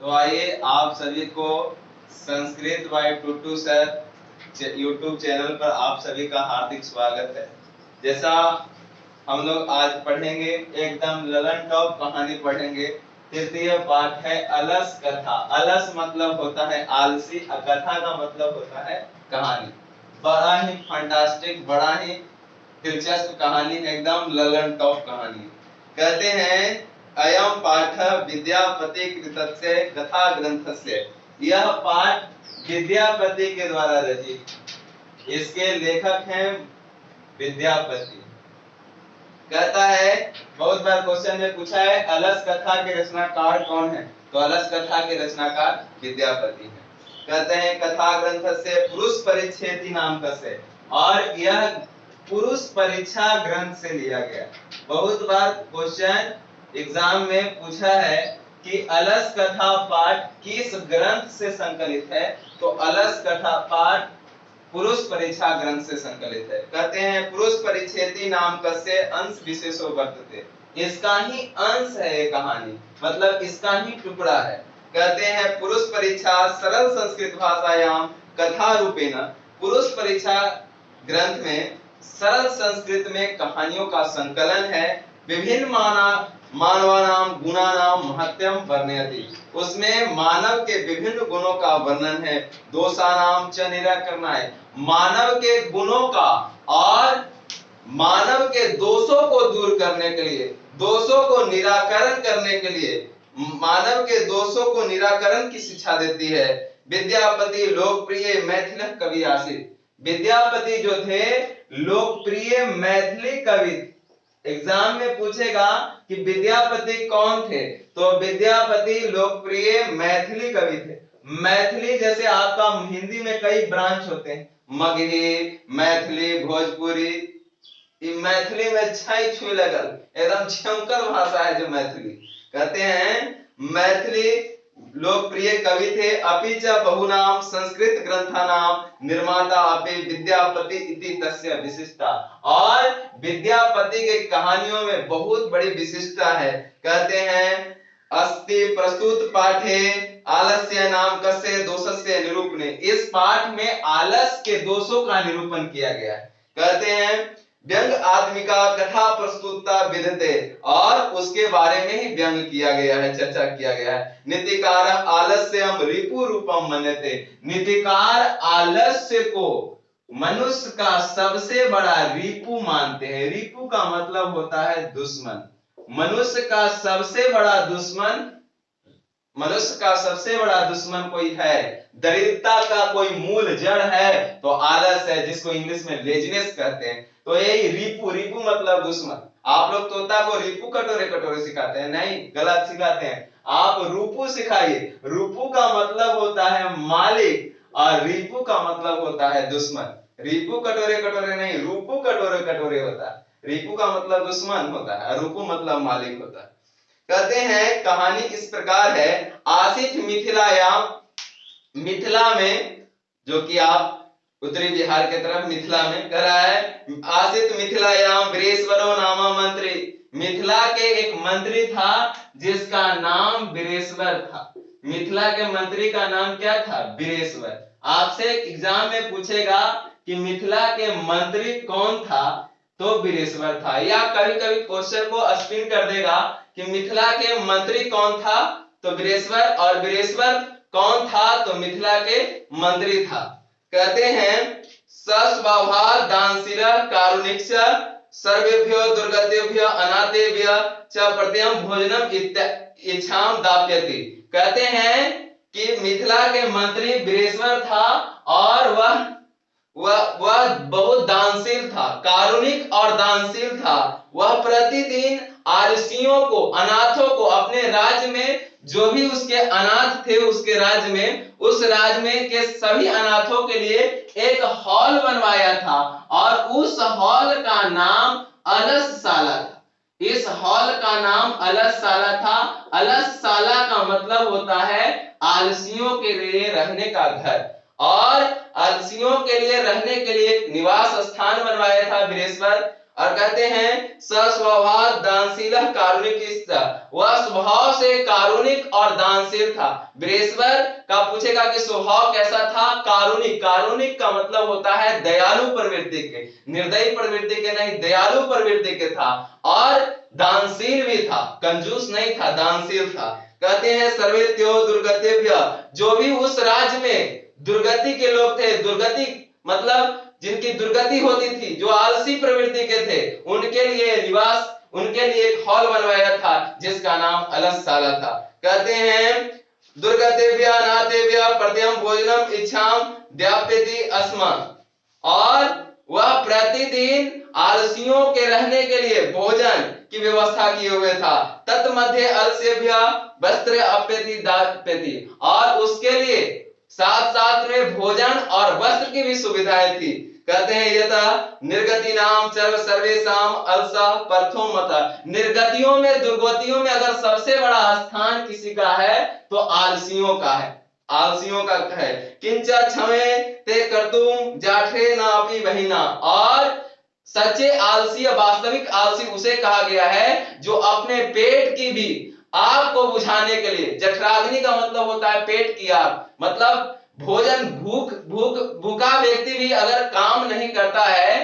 तो आइए आप सभी को Sanskrit by Tutu sir YouTube channel पर आप सभी का हार्दिक स्वागत है। जैसा हम लोग आज पढ़ेंगे एकदम ललन टॉप कहानी पढ़ेंगे। तृतीय पाठ है अलस कथा। अलस मतलब होता है आलसी, कथा का मतलब होता है कहानी। बड़ा ही फंटास्टिक, बड़ा ही दिलचस्प कहानी, एकदम ललन टॉप कहानी। कहते हैं अयम पाठ विद्यापति कृतस्य कथा ग्रंथस्य। यह पाठ विद्यापति के द्वारा रचित। इसके लेखक हैं विद्यापति। कहता है, बहुत बार क्वेश्चन में पूछा है अलस कथा के रचनाकार कौन है, तो अलस कथा के रचनाकार विद्यापति हैं। कहते हैं कथा ग्रंथ से पुरुष परिच्छेदी नाम कसे, और यह पुरुष परीक्षा ग्रंथ से लिया गया। बहुत बार क्वेश्चन एग्जाम में पूछा है कि अलस कथा पाठ किस ग्रंथ से संकलित है, तो अलस कथा पाठ पुरुष परीक्षा ग्रंथ से संकलित है। कहते हैं पुरुष परिच्छेदी नाम कस्य अंश विशेषो वर्तते। इसका ही अंश है ये कहानी, मतलब इसका ही टुकड़ा है। कहते हैं पुरुष परीक्षा सरल संस्कृत भाषायाम कथा रूपेण। पुरुष परीक्षा ग्रंथ में सरल संस्कृत में कहानियों का संकलन है। विभिन्न मानवानाम गुणानाम महत्यम वर्णयति। उसमें मानव के विभिन्न गुणों का वर्णन है। दोषानाम च निराकरणाय। मानव के गुणों का और मानव के दोषों को दूर करने के लिए, दोषों को निराकरण करने के लिए, मानव के दोषों को निराकरण की शिक्षा देती है। विद्यापति लोकप्रिय मैथिल कवि आसित। विद्यापति जो थे लोकप्रिय मैथिली कवि। एग्जाम में पूछेगा कि विद्यापति कौन थे, तो विद्यापति लोकप्रिय मैथिली कवि थे। मैथिली जैसे आपका हिंदी में कई ब्रांच होते हैं, मगही, मैथिली, भोजपुरी। मैथिली में छई छुई लगल, एकदम छौंकर भाषा है जो मैथिली। कहते हैं मैथिली लोकप्रिय कवि थे। अपि च बहुनाम संस्कृत ग्रंथानाम निर्माता अपि विद्यापति इति तस्य विशिष्टता। और विद्यापति के कहानियों में बहुत बड़ी विशिष्टता है। कहते हैं अस्ति प्रस्तुत पाठे आलस्य नाम कस्य दोषस्य निरूपणे। इस पाठ में आलस के दोषों का निरूपण किया गया है। कहते हैं व्यंग आत्मिका कथा प्रस्तुतता विधते, और उसके बारे में ही व्यंग किया गया है, चर्चा किया गया है। नीतिकार आलस्यम रिपु रूपम मन्यते। नीतिकार आलस्य को मनुष्य का सबसे बड़ा रिपु मानते हैं। रिपु का मतलब होता है दुश्मन। मनुष्य का सबसे बड़ा दुश्मन, मनुष्य का सबसे बड़ा दुश्मन कोई है, दरिद्रता का कोई मूल जड़ है तो आलस है, जिसको इंग्लिश में लेजीनेस कहते हैं। तो यही रिपु, रिपु मतलब दुश्मन। आप लोग तोता को रिपु कटोरे कटोरे सिखाते हैं, नहीं, गलत सिखाते हैं। आप रूपु सिखाइए। रूपु का मतलब होता है मालिक और रिपु का मतलब होता है दुश्मन। रिपु कटोरे कटोरे नहीं, रूपु कटोरे कटोरे होता है। रिपु का मतलब दुश्मन होता है और रूपु मतलब मालिक होता है। कहते हैं कहानी इस प्रकार है। आसित मिथिलायाम, मिथिला में, जो कि आप उत्तरी बिहार के तरफ मिथिला में कह रहा है। आसित मिथिलायाम वीरेश्वरो नामा मंत्री। मिथिला के एक मंत्री था जिसका नाम वीरेश्वर था। मिथिला के मंत्री का नाम क्या था? वीरेश्वर। आपसे एग्जाम में पूछेगा कि मिथिला के मंत्री कौन था, तो वीरेश्वर था। या कभी कभी क्वेश्चन को स्पिन कर देगा कि मिथिला के मंत्री कौन था, तो वीरेश्वर, और वीरेश्वर कौन था, तो मिथिला के मंत्री था। कहते हैं सस्वभाव दानशील कारुणिक सर्वेभ्यो दुर्गतेभ्यो अनाथेभ्यो च प्रत्ययम भोजनम इच्छाम दाप्यति। कहते हैं कि मिथिला के मंत्री वीरेश्वर था और वह बहुत दानशील था, कारुणिक और दानशील था। वह प्रतिदिन आलसियों को, अनाथों को, अपने राज्य में जो भी उसके अनाथ थे उसके राज्य में, उस राज्य में के सभी अनाथों के लिए एक हॉल बनवाया था और उस हॉल का नाम अलसशाला था। इस हॉल का नाम अलसशाला था। अलसशाला का मतलब होता है आलसियों के लिए रहने का घर, और आलसियों के लिए रहने के लिए निवास स्थान बनवाया था वीरेश्वर। और कहते हैं सस्वभाव दानशील कारुणिक, वह स्वभाव से कारुणिक और दानशील था। बृहस्पति का पूछेगा कि स्वभाव कैसा था? कारुणिक। कारुणिक का मतलब होता है दयालु प्रवृत्ति के, निर्दयी प्रवृत्ति के नहीं, दयालु प्रवृत्ति के था। और दानशील भी था, कंजूस नहीं था, दानशील था। कहते हैं सर्वेत्यो दुर्गतेभ्य, जो भी उस राज्य में दुर्गति के लोग थे, दुर्गति मतलब जिनकी दुर्गति होती थी, जो आलसी प्रवृत्ति के थे, उनके लिए निवास, उनके लिए एक हॉल बनवाया था जिसका नाम अलसशाला था। कहते हैं दुर्गतेभ्य नातेभ्य प्रत्यम भोजनम इच्छाम व्याप्यति अस्मा, और वह प्रतिदिन आलसियों के रहने के लिए भोजन की व्यवस्था किए हुए था। तत्मध्य अलस्यभ्य वस्त्र अप्यति दाप्यति, और उसके लिए साथ साथ में भोजन और वस्त्र की भी सुविधाएं थी। कहते हैं यथा निर्गति नाम सर्वेशम अलसा प्रथम मत, निर्गतियों में, दुर्गतियों में अगर सबसे बड़ा स्थान किसी का है तो आलसियों का है, आलसियों का है। किंच क्षमे ते कर्तुम जाठे ना अपनी बहिना, और सच्चे आलसी, वास्तविक आलसी उसे कहा गया है जो अपने पेट की भी आग को बुझाने के लिए, जठराग्नि का मतलब होता है पेट की आग, मतलब भोजन, भूखा व्यक्ति भी अगर काम नहीं करता है,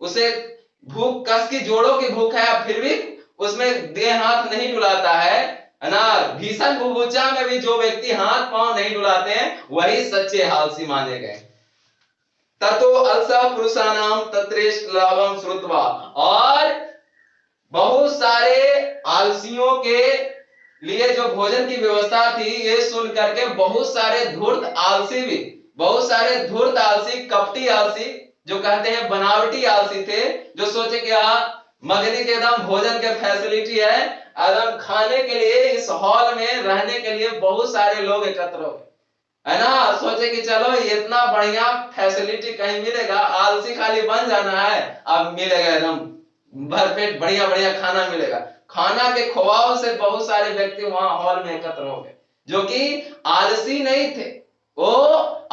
उसे भूख कस की, जोड़ों की भूख है, फिर भी उसमें देह हाथ नहीं डुलाता है ना, भीषण बुभुक्षा में भी जो व्यक्ति हाथ पांव नहीं डुलाते हैं, वही सच्चे आलसी माने गए। ततो अलसा पुरुषानाम तत्रेष्ट लाभम श्रुत्वा, और बहुत सारे आलसियों के लिए जो भोजन की व्यवस्था थी, ये सुन करके बहुत सारे धूर्त आलसी भी, बहुत सारे धूर्त आलसी, कपटी आलसी, जो कहते हैं बनावटी आलसी थे, जो सोचे कि मगनी के एकदम भोजन के फैसिलिटी है, एकदम खाने के लिए इस हॉल में रहने के लिए बहुत सारे लोग एकत्र हो गए, है ना, सोचे कि चलो इतना बढ़िया फैसिलिटी कहीं मिलेगा, आलसी खाली बन जाना है, अब मिलेगा एकदम भरपेट बढ़िया बढ़िया खाना मिलेगा। खाना के खवाव से बहुत सारे व्यक्ति वहां हॉल में एकत्र हो गए, जो कि आलसी नहीं थे, वो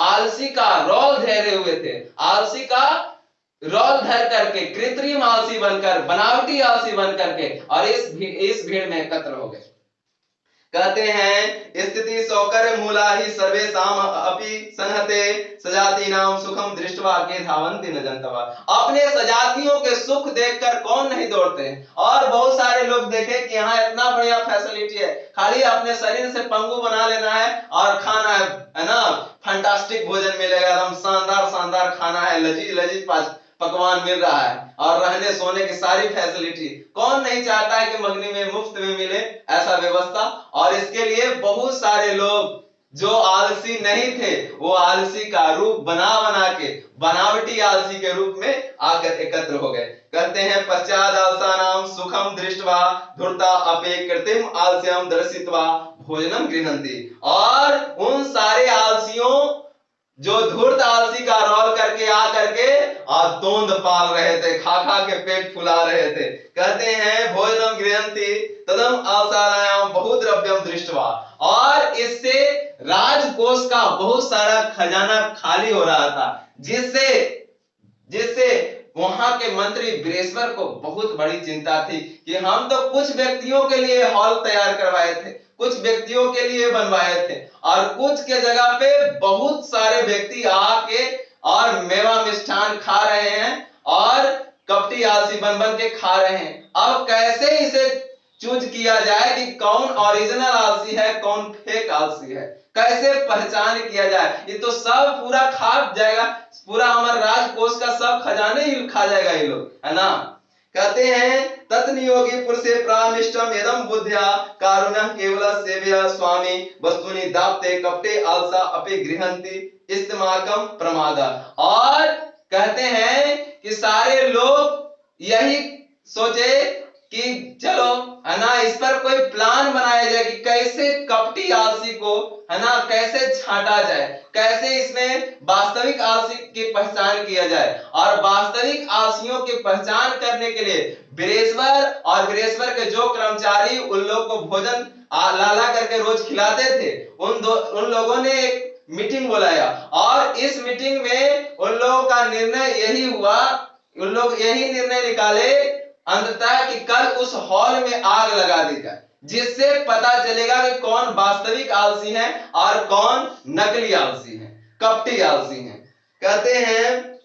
आलसी का रोल धरे हुए थे, आलसी का रोल धर करके, कृत्रिम आलसी बनकर, बनावटी आलसी बन करके, और इस भीड़ में एकत्र हो गए। कहते हैं स्थिति सौकर मूला ही सर्वेषाम अपि संहते सजाति नाम सुखम दृष्टवा के धावन्ति न जनतवा, अपने सजातियों के सुख देखकर कौन नहीं दौड़ते हैं। और बहुत सारे लोग देखे कि यहाँ इतना बढ़िया फैसिलिटी है, खाली अपने शरीर से पंगु बना लेना है और खाना है ना, फैंटास्टिक भोजन मिलेगा, एकदम शानदार शानदार खाना है, लजीज लजीज पकवान मिल रहा है, और रहने सोने की सारी फैसिलिटी, कौन नहीं चाहता है कि मगनी में मुफ्त में मिले ऐसा व्यवस्था। और इसके लिए बहुत सारे लोग जो आलसी नहीं थे, वो आलसी का रूप बना बना के, बनावटी आलसी के रूप में आकर एकत्र हो गए। कहते हैं पश्चात आलसानाम सुखम दृष्टवा धूर्ता अपे कृत्रिम आलस्यम दर्शित्वा भोजनम गृह्णन्ति, और उन सारे आलसियों जो धूर्त आलसी का रोल करके आ करके और तोंद पाल रहे थे, खा खा के पेट फुला रहे थे। कहते हैं भोजनम गृह्णन्ति तदम आलसानायाम बहुद्रव्यम दृष्टवा, और इससे राजकोष का बहुत सारा खजाना खाली हो रहा था, जिससे वहां के मंत्री बृहस्पति को बहुत बड़ी चिंता थी कि हम तो कुछ व्यक्तियों के लिए हॉल तैयार करवाए थे, कुछ व्यक्तियों के लिए बनवाए थे, और कुछ के जगह पे बहुत सारे व्यक्ति आके और मेवा मिष्ठान खा रहे हैं और कपटी आलसी बन बन के खा रहे हैं। अब कैसे इसे चूज किया जाए कि कौन ओरिजिनल आलसी है, कौन फेक आलसी है, कैसे पहचान किया जाए? ये तो सब पूरा खा जाएगा, पूरा हमारे राजकोष का सब खजाने ही खा जाएगा ये लोग, है ना। कहते हैं तत्नियोगी पुरुषे प्रामिष्टम यदम बुद्ध्या कारुण्य केवल सेव्य स्वामी वस्तुनि दाप्ते कपटे आलसा अपि गृह्णन्ति इस्तेमाकम प्रमादा। और कहते हैं कि सारे लोग यही सोचे कि चलो, है ना, इस पर कोई प्लान बनाया जाए कि कैसे कपटी आलसी को, है ना, कैसे छांटा जाए, कैसे इसमें वास्तविक आलसी की पहचान किया जाए। और वास्तविक आलसियों की पहचान करने के लिए बृहस्पति के जो कर्मचारी उन लोग को भोजन ला करके रोज खिलाते थे, उन लोगों ने एक मीटिंग बुलाया, और इस मीटिंग में उन लोगों का निर्णय यही हुआ, उन लोग यही निर्णय निकाले अंततः कि कल उस हॉल में आग लगा दी जाए, जिससे पता चलेगा कि कौन वास्तविक आलसी है और कौन नकली आलसी है, कपटी आलसी है। कहते हैं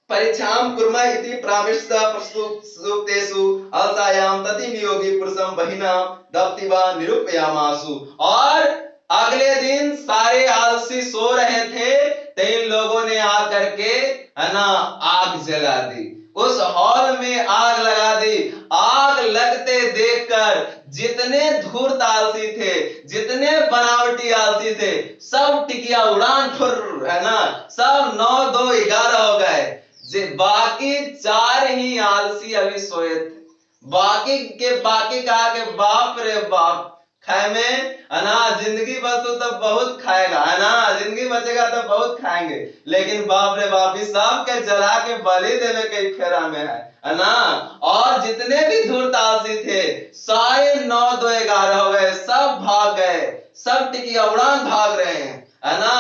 परीक्षाम कुर्मः इति प्रामिष्टः प्रस्तुतेषु अलसायाम तति नियोगी पुरुषम बहिनाम दप्तिवा निरूपयामासु। और अगले दिन सारे आलसी सो रहे थे तो इन लोगों ने आकर के है ना आग जला दी, उस हॉल में आग लगा दी। आग लगते देखकर जितने धूर्त आलसी थे, जितने बनावटी आलसी थे, सब टिकिया उड़ान फुर है ना, सब 9 2 11 हो गए। बाकी 4 ही आलसी अभी सोए थे। बाकी कहा कि बाप रे बाप, खाए में है ना, जिंदगी बच तो बहुत खाएगा है ना, जिंदगी बचेगा तो बहुत खाएंगे, लेकिन बाप रे बाप इस सब के जला के बलि देने के फेरा में है ना। और जितने भी धूर्त आलसी थे सारे 9 2 11 हो गए, सब भाग गए, सब टिकिया उड़ान भाग रहे हैं है ना।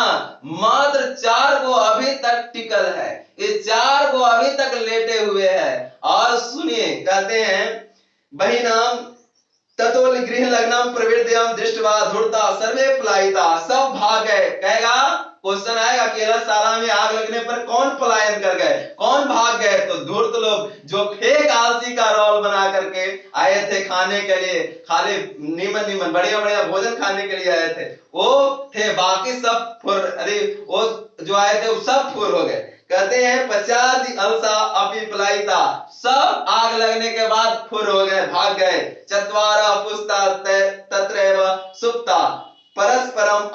मात्र 4 को अभी तक टिकल है, ये 4 को अभी तक लेटे हुए हैं। और सुनिए कहते हैं बहिनाम ततो गृह लग्नम प्रवृत्तिम दृष्टवा धूर्ता सर्वे पलायिता, सब भाग गए। कहेगा क्वेश्चन आएगा अकेला साला में आग लगने पर कौन पलायन कर गए, कौन भाग गए? तो धूर्त लोग जो फेक आलसी का रोल बना करके आए थे खाने के लिए, खाली नीमन बढ़िया बढ़िया भोजन खाने के लिए आए थे, वो थे। बाकी सब फुर, अरे वो जो आए थे वो सब फुर हो गए। कहते हैं पश्चात अलसा अपि पलायिता, सब आग लगने के बाद फुर हो गए, भाग गए। चत्वारा पुस्ता तत्रैव सुप्ता परस्परम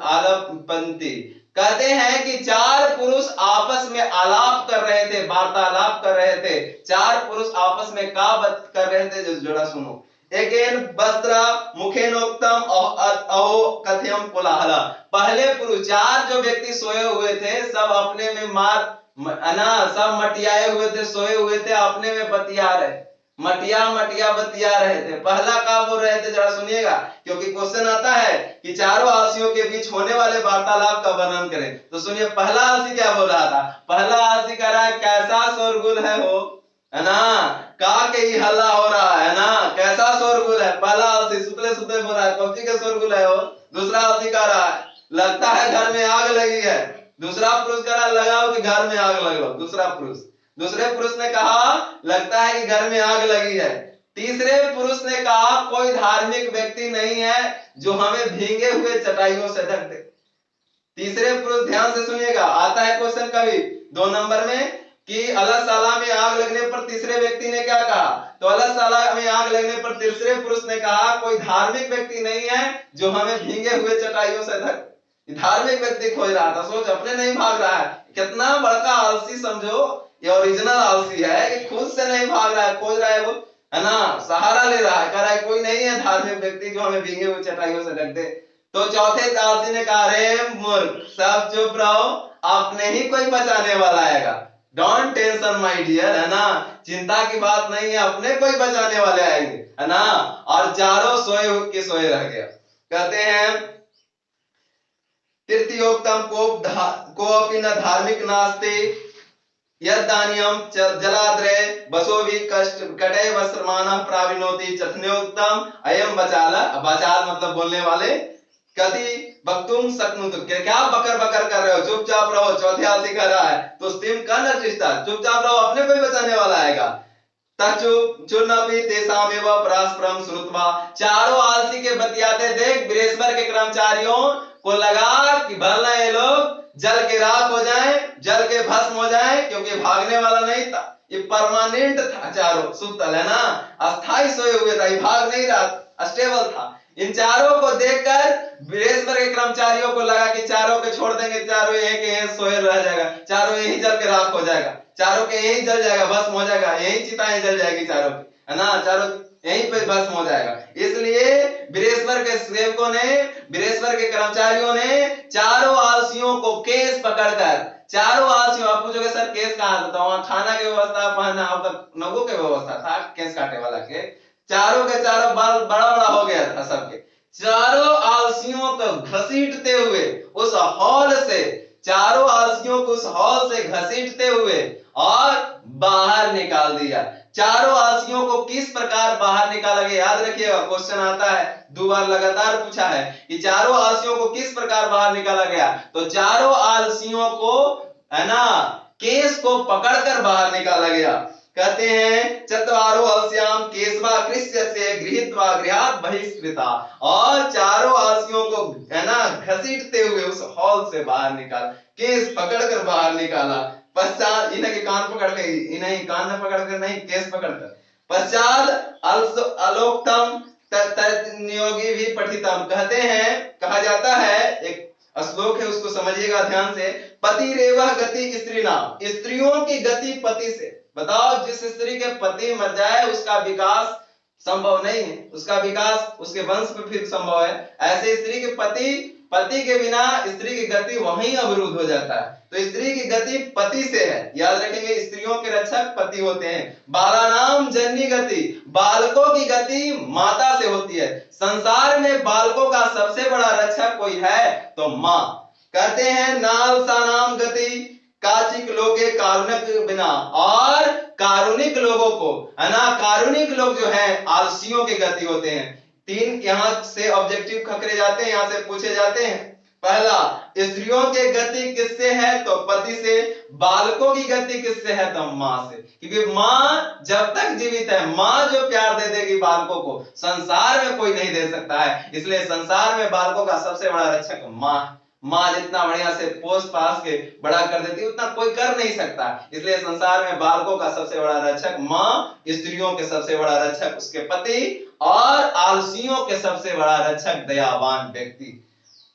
आलपन्ति। कहते हैं कि 4 पुरुष आपस में आलाप कर रहे थे, वार्तालाप कर रहे थे। 4 पुरुष आपस में क्या बात कर रहे थे, जो जोड़ा सुनो। एकेन वस्त्र मुखेनोक्तम अहो कथयम कोलाहला। पहले पुरुष 4 जो व्यक्ति सोए हुए थे, सब अपने में सब मटियाए हुए थे, सोए हुए थे, अपने में बतिया रहे, मटिया बतिया रहे थे। पहला का बोल रहे थे, जरा सुनिएगा, क्योंकि क्वेश्चन आता है कि चारों आलसियों के बीच होने वाले वार्तालाप का वर्णन करें। तो सुनिए पहला आलसी क्या बोल रहा था। पहला आलसी कह रहा है कैसा शोरगुल है हो, है ना, का के ही हल्ला हो रहा है ना, कैसा शोरगुल है। पहला आलसी सुतले सुतले बोल रहा है पक्षी के शोरगुल है हो। दूसरा आलसी कह रहा है लगता है घर में आग लगी है। दूसरा पुरुष कह रहा है लगाओ कि घर में आग लग लो। दूसरे पुरुष ने कहा लगता है कि घर में आग लगी है। तीसरे पुरुष ने कहा कोई धार्मिक व्यक्ति नहीं है जो हमें भीगे हुए चटाइयों से ढक दे। तीसरे पुरुष, ध्यान से सुनिएगा, आता है क्वेश्चन कभी 2 नंबर में कि अल्लाह साला में आग लगने पर तीसरे व्यक्ति ने क्या कहा। तो अल्लाह साला में आग लगने पर तीसरे पुरुष ने कहा कोई धार्मिक व्यक्ति नहीं है जो हमें भीगे हुए चटाइयों से ढक। धार्मिक व्यक्ति खोज रहा था, सोच अपने नहीं भाग रहा है। कितना बड़का आलसी समझो, ये ओरिजिनल आलसी है कि खुद से नहीं भाग रहा है, खोज रहा है वो, है ना, सहारा ले रहा है, कह रहा है कोई नहीं है धार्मिक व्यक्ति जो हमें भीगे हुए चटाइयों से ढक दे। तो चौथे आलसी ने कहा अरे मूर्ख, सब चुप रहो, आपने ही कोई बचाने वाला आएगा। डोंट टेंशन माय डियर, है ना, चिंता की बात नहीं है, अपने कोई बचाने वाले आएंगे, है ना। और चारों सोए रह गया। कहते हैं तृतीयोक्तम कोऽपि न धार्मिक नास्ति यद्दान्यम जलाद्रे बसोवि कष्ट कटे वस्त्रमानः प्राविनोति चथन्योक्तम अयम बचाल। बचाल मतलब बोलने वाले। कति वक्तुम शक्नुतु, क्या बकर कर रहे हो, चुपचाप रहो। चौथे आलसी कह रहा है तो स्तिम कन्न चिष्टा, चुपचाप रहो, अपने कोई बचाने वाला आएगा। तचुर्नपि तेषामेव परस्परम श्रुत्वा, चारों आलसी के बतियाते देख बृहस्पति के कर्मचारियों को लगा कि भला ये लोग जल के राख हो जाएं, जल के भस्म हो जाएं, क्योंकि भागने वाला नहीं था, ये परमानेंट था। चारों सुतल, है ना, अस्थाई सोए हुए था, ये भाग नहीं रहा, स्टेबल था। इन चारों को देखकर बृहस्पति के कर्मचारियों को लगा कि चारों के छोड़ देंगे, चारों यहीं के सोए रह जाएगा, चारों यहीं जल के राख हो जाएगा, चारों के यहीं जल जाएगा, भस्म हो जाएगा, यहीं चिताएं जल जाएगी चारों की, है ना, चारों यहीं पे भस्म हो जाएगा। इसलिए बृहस्पति के सेवकों ने, बृहस्पति के कर्मचारियों ने चारों आलसियों को केस पकड़कर, चारों आलसियों, आप पूछोगे सर केस कहां से था, वहां खाना की व्यवस्था, पहना आपका नगों की व्यवस्था था केस काटे वाला के। चारों के चारों बाल बड़ा बड़ा हो गया था सबके। चारों आलसियों को घसीटते हुए उस हॉल से चारों आलसियों को उस हॉल से घसीटते हुए और बाहर निकाल दिया। चारों आलसियों को किस प्रकार बाहर निकाला गया, याद रखिएगा, क्वेश्चन आता है, 2 बार लगातार पूछा है कि चारों आलसियों को किस प्रकार बाहर निकाला गया। तो चारों आलसियों को, है ना, केस को पकड़कर बाहर निकाला गया। कहते हैं चत्वारो आलस्याम केशवा कृष्य से गृहीत्वा गृहात् बहिष्कृता, और चारों आलसियों को, है ना, घसीटते हुए उस हॉल से बाहर निकाला, केस पकड़कर बाहर निकाला। पश्चात इन्हें कान पकड़ के, इन्हें कान न पकड़कर नहीं, केस पकड़कर। पश्चात अलोक्तम नियोगी भी पठितम, कहते हैं, कहा जाता है, एक श्लोक है उसको समझिएगा ध्यान से। पति रेवह गति स्त्री नाम, स्त्रियों की गति पति से। बताओ, जिस स्त्री के पति मर जाए उसका विकास संभव नहीं है, उसका विकास उसके वंश में फिर संभव है। ऐसे स्त्री के पति के बिना स्त्री की गति वहीं अवरुद्ध हो जाता है। तो स्त्री की गति पति से है, याद रखेंगे, स्त्रियों के रक्षक पति होते हैं। बालानाम जननी गति, बालकों की गति माता से होती है। संसार में बालकों का सबसे बड़ा रक्षक कोई है तो मां। कहते हैं नालसानाम गति काचिक लोगे कारुणिक बिना, और कारुणिक लोगों को, है ना, कारुणिक लोग जो है आलसियों की गति होते हैं। 3 यहां से ऑब्जेक्टिव खकरे जाते हैं, यहां से पूछे जाते हैं। पहला, स्त्रियों की गति किससे है तो पति से, बालकों की गति किससे है तो मां से, क्योंकि मां जब तक जीवित है, मां जो प्यार दे देगी बालकों को, संसार में कोई नहीं दे सकता है। इसलिए संसार में बालकों का सबसे बड़ा रक्षक मां। मां जितना बढ़िया से पोस पास के बड़ा कर देती है उतना कोई कर नहीं सकता। इसलिए संसार में बालकों का सबसे बड़ा रक्षक मां, स्त्रियों के सबसे बड़ा रक्षक उसके पति, और आलसियों के सबसे बड़ा रक्षक दयावान व्यक्ति।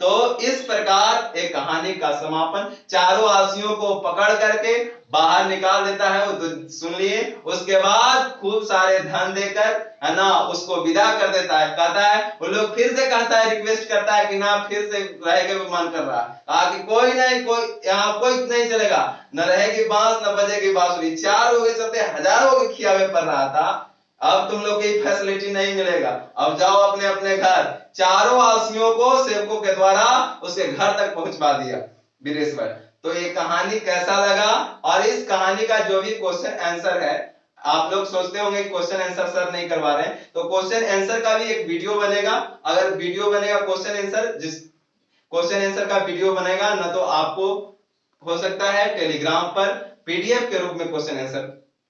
तो इस प्रकार एक कहानी का समापन, चारों आलसियों को पकड़ करके बाहर निकाल देता है वो, तो सुन लिए। उसके बाद खूब सारे धन देकर, है ना, उसको विदा कर देता है। कहता है, वो लोग फिर से कहता है, रिक्वेस्ट करता है कि ना, फिर से रहेगा, मन कर रहा है। कहा कि कोई नहीं, कोई यहाँ कोई नहीं चलेगा, न रहेगी बांस न बजेगी बांसुरी। 4 हो गए चलते, हजारों के खियावे पड़ रहा था, अब तुम लोग की फैसिलिटी नहीं मिलेगा, अब जाओ अपने अपने घर। चारों आलसियों को सेवकों के द्वारा उसके घर तक पहुंचवा दिया वीरेश्वर। तो ये कहानी कैसा लगा, और इस कहानी का जो भी क्वेश्चन आंसर है, आप लोग सोचते होंगे क्वेश्चन आंसर सर नहीं करवा रहे हैं, तो क्वेश्चन आंसर का भी एक वीडियो बनेगा। अगर वीडियो बनेगा क्वेश्चन आंसर, जिस क्वेश्चन आंसर का वीडियो बनेगा, ना तो आपको हो सकता है टेलीग्राम पर पीडीएफ के रूप में क्वेश्चन आंसर